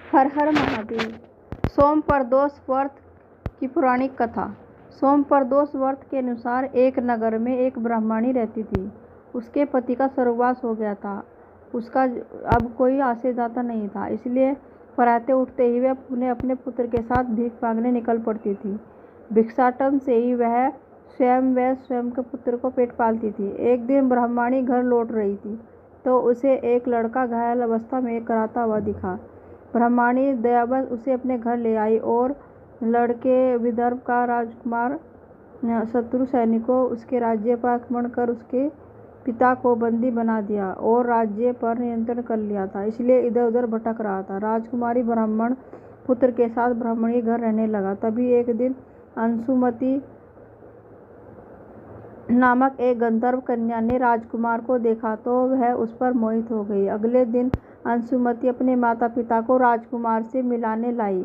हर हर महादेव। सोम प्रदोष व्रत की पौराणिक कथा। सोम प्रदोष व्रत के अनुसार एक नगर में एक ब्राह्मणी रहती थी। उसके पति का स्वर्गवास हो गया था। उसका अब कोई आसेदाता नहीं था, इसलिए प्रातः उठते ही वह पुनः अपने पुत्र के साथ भीख मांगने निकल पड़ती थी। भिक्षाटन से ही वह स्वयं के पुत्र को पेट पालती थी। एक दिन ब्राह्मणी घर लौट रही थी तो उसे एक लड़का घायल अवस्था में कराता हुआ दिखा। ब्राह्मणी दयावश उसे अपने घर ले आई और लड़के विदर्भ का राजकुमार शत्रु सैनिकों उसके राज्य पर आक्रमण कर उसके पिता को बंदी बना दिया और राज्य पर नियंत्रण कर लिया था, इसलिए इधर उधर भटक रहा था। राजकुमारी ब्राह्मण पुत्र के साथ ब्राह्मणी घर रहने लगा। तभी एक दिन अंशुमती नामक एक गंधर्व कन्या ने राजकुमार को देखा तो वह उस पर मोहित हो गई। अगले दिन अंशुमती अपने माता पिता को राजकुमार से मिलाने लाई।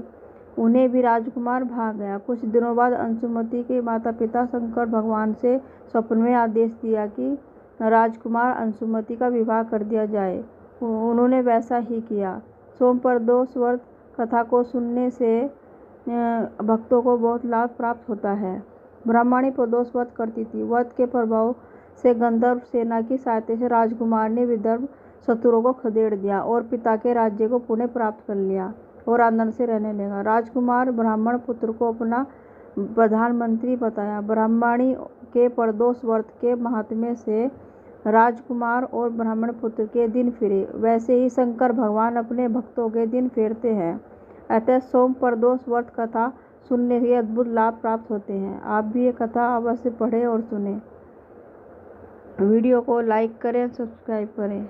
उन्हें भी राजकुमार भाग गया। कुछ दिनों बाद अंशुमती के माता पिता शंकर भगवान से स्वप्न में आदेश दिया कि राजकुमार अंशुमती का विवाह कर दिया जाए। उन्होंने वैसा ही किया। सोम प्रदोष व्रत कथा को सुनने से भक्तों को बहुत लाभ प्राप्त होता है। ब्राह्मणी प्रदोष व्रत करती थी। व्रत के प्रभाव से गंधर्व सेना की सहायता से राजकुमार ने विदर्भ शत्रुओं को खदेड़ दिया और पिता के राज्य को पुनः प्राप्त कर लिया और आनंद से रहने लगा। राजकुमार ब्राह्मण पुत्र को अपना प्रधानमंत्री बताया। ब्राह्मणी के प्रदोष व्रत के महात्म्य से राजकुमार और ब्राह्मण पुत्र के दिन फिरे। वैसे ही शंकर भगवान अपने भक्तों के दिन फेरते हैं। अतः सोम प्रदोष व्रत कथा सुनने से अद्भुत लाभ प्राप्त होते हैं। आप भी ये कथा अवश्य पढ़ें और सुनें। वीडियो को लाइक करें, सब्सक्राइब करें।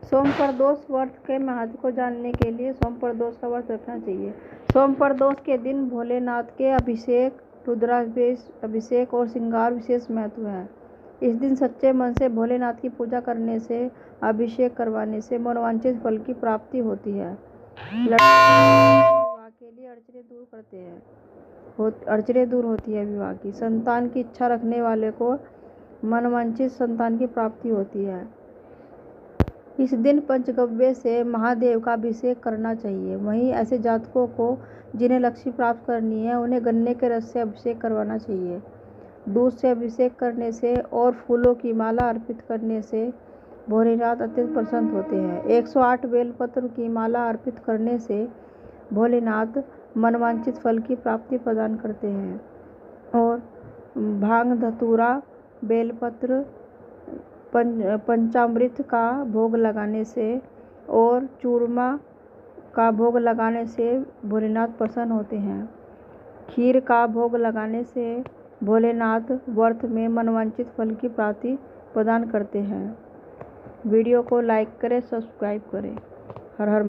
सोम प्रदोष व्रत के महत्व को जानने के लिए सोम प्रदोष का व्रत रखना चाहिए। सोम प्रदोष के दिन भोलेनाथ के अभिषेक, रुद्राभिषेक और श्रृंगार विशेष महत्व है। इस दिन सच्चे मन से भोलेनाथ की पूजा करने से, अभिषेक करवाने से मनोवांछित फल की प्राप्ति होती है। विवाह के लिए अड़चने दूर होती है। विवाह की संतान की इच्छा रखने वाले को मनोवांछित संतान की प्राप्ति होती है। इस दिन पंचगव्य से महादेव का अभिषेक करना चाहिए। वहीं ऐसे जातकों को जिन्हें लक्ष्मी प्राप्त करनी है उन्हें गन्ने के रस से अभिषेक करवाना चाहिए। दूध से अभिषेक करने से और फूलों की माला अर्पित करने से भोलेनाथ अत्यंत प्रसन्न होते हैं। 108 बेलपत्र की माला अर्पित करने से भोलेनाथ मनवांछित फल की प्राप्ति प्रदान करते हैं और भांग, धतूरा, बेलपत्र, पंचामृत का भोग लगाने से और चूरमा का भोग लगाने से भोलेनाथ प्रसन्न होते हैं। खीर का भोग लगाने से भोलेनाथ व्रत में मनवांछित फल की प्राप्ति प्रदान करते हैं। वीडियो को लाइक करें, सब्सक्राइब करें। हर हर